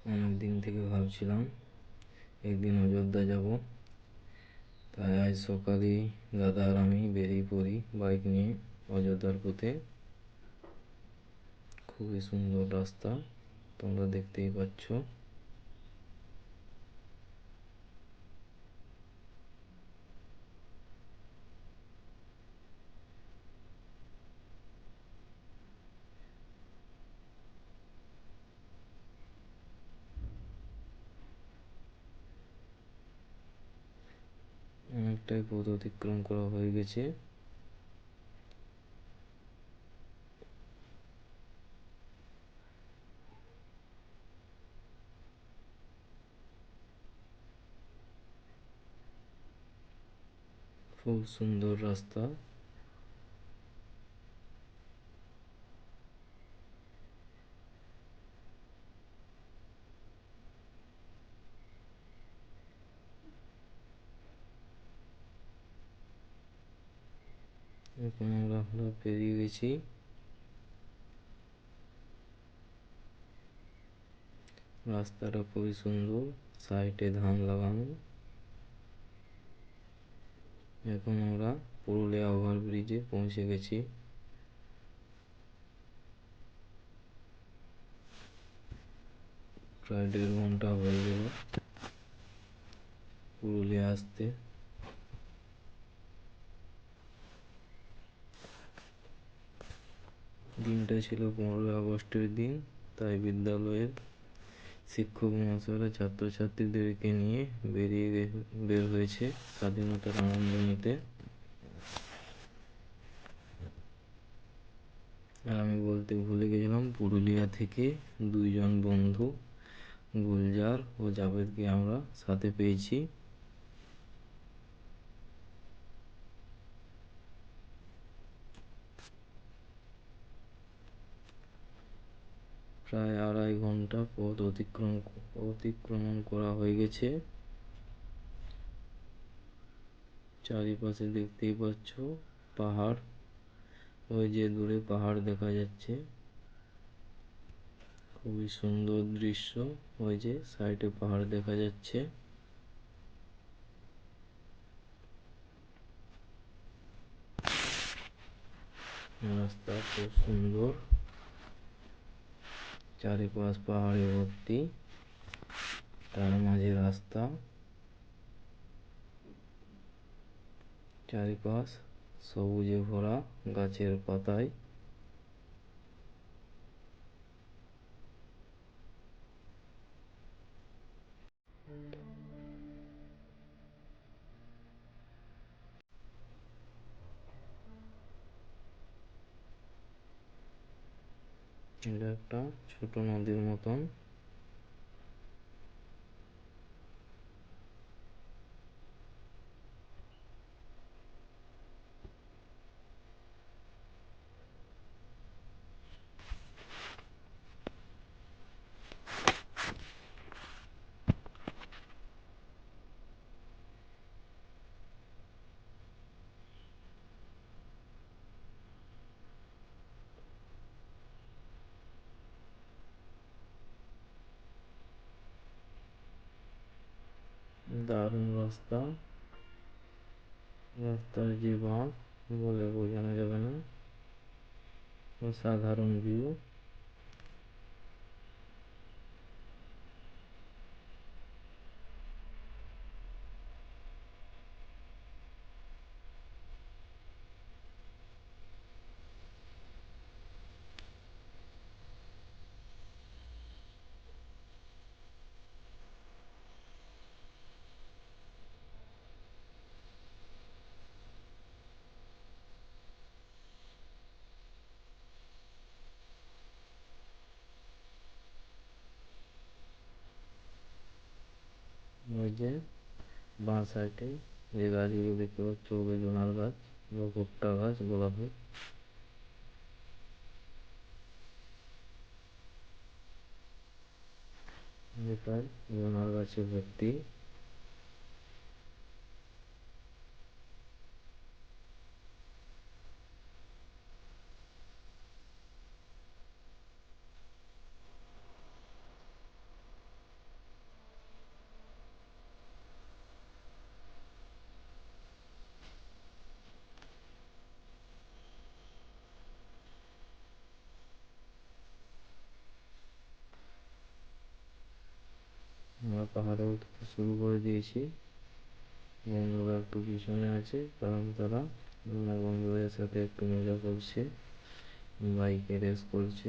অনেক দিন থেকে ভাবছিলাম একদিন অযোধ্যা যাব, তাই আজ সকালেই দাদা আর আমি বেরিয়ে পড়ি বাইক নিয়ে অযোধ্যার পথে। খুবই সুন্দর রাস্তা, তোমরা দেখতেই পাচ্ছ। অনেকটাই পথ অতিক্রম করা হয়ে গেছে। খুব সুন্দর রাস্তা। এখন আমরা পেরিয়ে গেছি। রাস্তাটা খুবই সুন্দর, সাইডে ধান লাগানো। এখন আমরা পুরুলিয়া ওভারব্রিজে পৌঁছে গেছি। প্রায় 1.5 ঘন্টা হয়ে গেল পুরুলিয়া আসতে। দিনটা ছিল 15ই আগস্টের দিন, তাই বিদ্যালয়ের শিক্ষক মহাশয়রা ছাত্রছাত্রীদেরকে নিয়ে বের হয়েছে স্বাধীনতার আনন্দ নিতে। আর আমি বলতে ভুলে গেছিলাম, পুরুলিয়া থেকে 2 জন বন্ধু গুলজার ও জাভেদকে আমরা সাথে পেয়েছি। প্রায় 2.5 ঘন্টা পথ অতিক্রমণ করা হয়ে গেছে। চারিপাশে দেখতেই পাচ্ছ পাহাড়, ওই যে দূরে পাহাড় দেখা যাচ্ছে। খুবই সুন্দর দৃশ্য, ওই যে সাইডে পাহাড় দেখা যাচ্ছে। রাস্তা খুব সুন্দর, চারিপাশ পাহাড়ে ভর্তি, তার মাঝে রাস্তা। চারিপাশ সবুজে ভরা গাছের পাতায়। এটা একটা ছোট নদীর মতন। দারুণ রাস্তা, রাস্তার যে বাঁক বলে বোঝানো যাবে না। অসাধারণ ভিউ। ওই যে বাঁ সাইডে যে গাছগুলো দেখতে পাচ্ছ, বেগুনার গাছ বা ভুট্টা গাছ বলা হয়। প্রায় বেগুনার গাছে ভর্তি। আমরা পাহাড়ে উঠতে শুরু করে দিয়েছি। বন্ধুরা একটু পিছনে আছে, কারণ তারা বন্ধুদের সাথে একটু মজা করছে, বাইকে রেস করছে।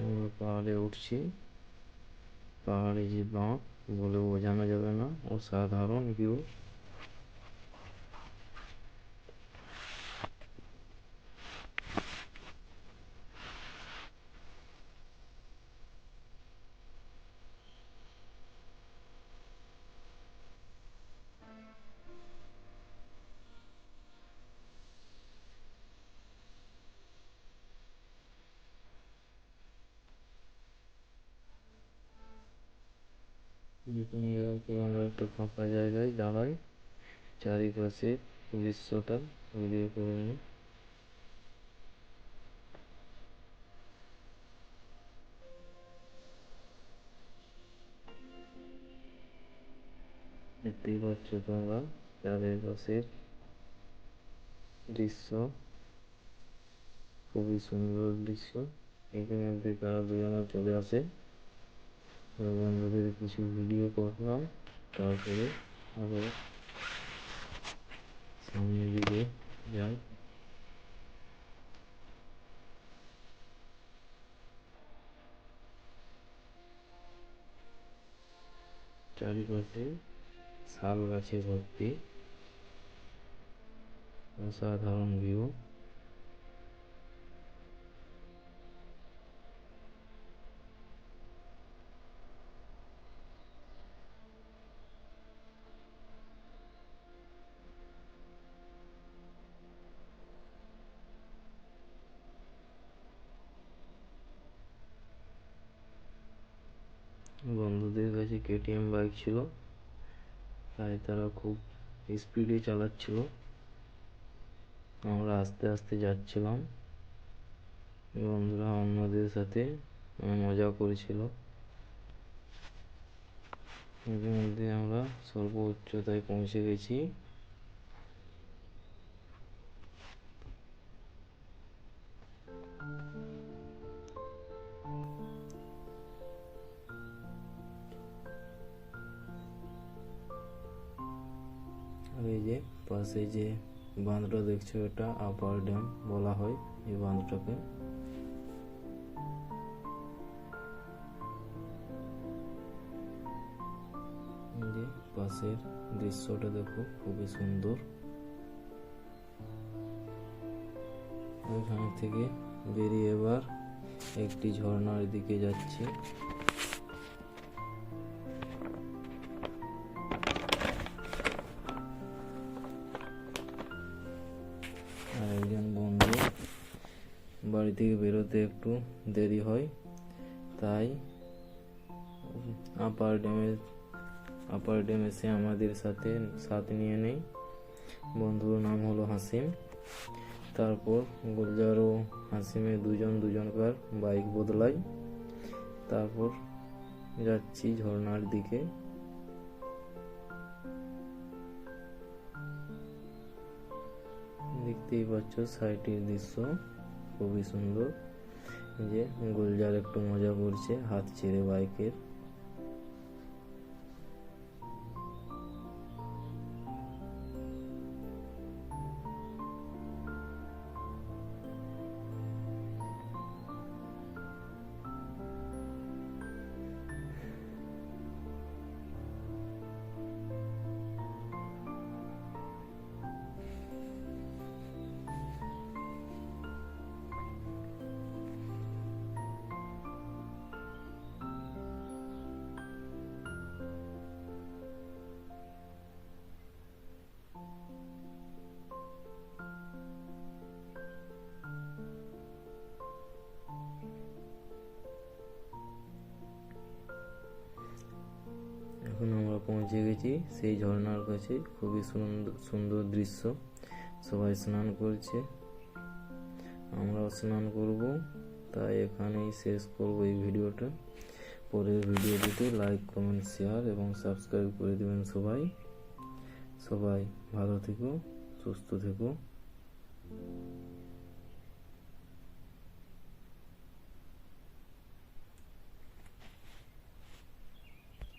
আমরা পাহাড়ে উঠছি। পাহাড়ে যে বাঁক বলে বোঝানো যাবে না, অসাধারণ ভিউ। আমরা একটা ফাঁকা জায়গায় দাঁড়াই, চারিপাশে দৃশ্যটা ভিডিও করে নিই। দেখতেই পাচ্ছ তোমরা চারিপাশের দৃশ্য, খুবই সুন্দর দৃশ্য। এখানে তারা দুজনে চলে আসে, বন্ধুদের কিছু ভিডিও করলাম, তারপরে আরো সামনের দিকে যাই। চারিপাশে শাল গাছে ভর্তি, অসাধারণ ভিউ। বন্ধুদের কাছে কেটিএম বাইক ছিল, তাই তারা খুব স্পিডে চালাচ্ছিল। আমরা আস্তে আস্তে যাচ্ছিলাম, বন্ধুরা অন্যদের সাথে মজা করেছিল। ইতিমধ্যে আমরা স্বল্প উচ্চতায় পৌঁছে গেছি। আর এই যে পাশে যে বাঁধটা দেখছো, এটা আপার ড্যাম বলা হয় এই বাঁধটাকে। যে পাশের দৃশ্যটা দেখো, খুবই সুন্দর। ওইখান থেকে বেরিয়ে এবার একটি ঝর্ণার দিকে যাচ্ছি। আর একজন বন্ধু বাড়ি থেকে বেরোতে একটু দেরি হয়, তাই আপার ড্যামে সে আমাদের সাথে নিয়ে নেই। বন্ধুর নাম হলো হাসিম। তারপর গুলজার ও হাসিমে দুজনকার বাইক বদলাই, তারপর যাচ্ছি ঝর্ণার দিকে। দেখতেই পাচ্ছ সাইটের দৃশ্য, খুবই সুন্দর। যে গুলজার একটু মজা করছে হাত ছেড়ে বাইকের। এখন আমরা পৌঁছে গেছি সেই ঝর্ণার কাছে। খুবই সুন্দর দৃশ্য, সবাই স্নান করছে, আমরাও স্নান করব। তাই এখানেই শেষ করব এই ভিডিওটা। পরের ভিডিওটিতে লাইক, কমেন্ট, শেয়ার এবং সাবস্ক্রাইব করে দেবেন সবাই। ভালো থেকো, সুস্থ থেকো।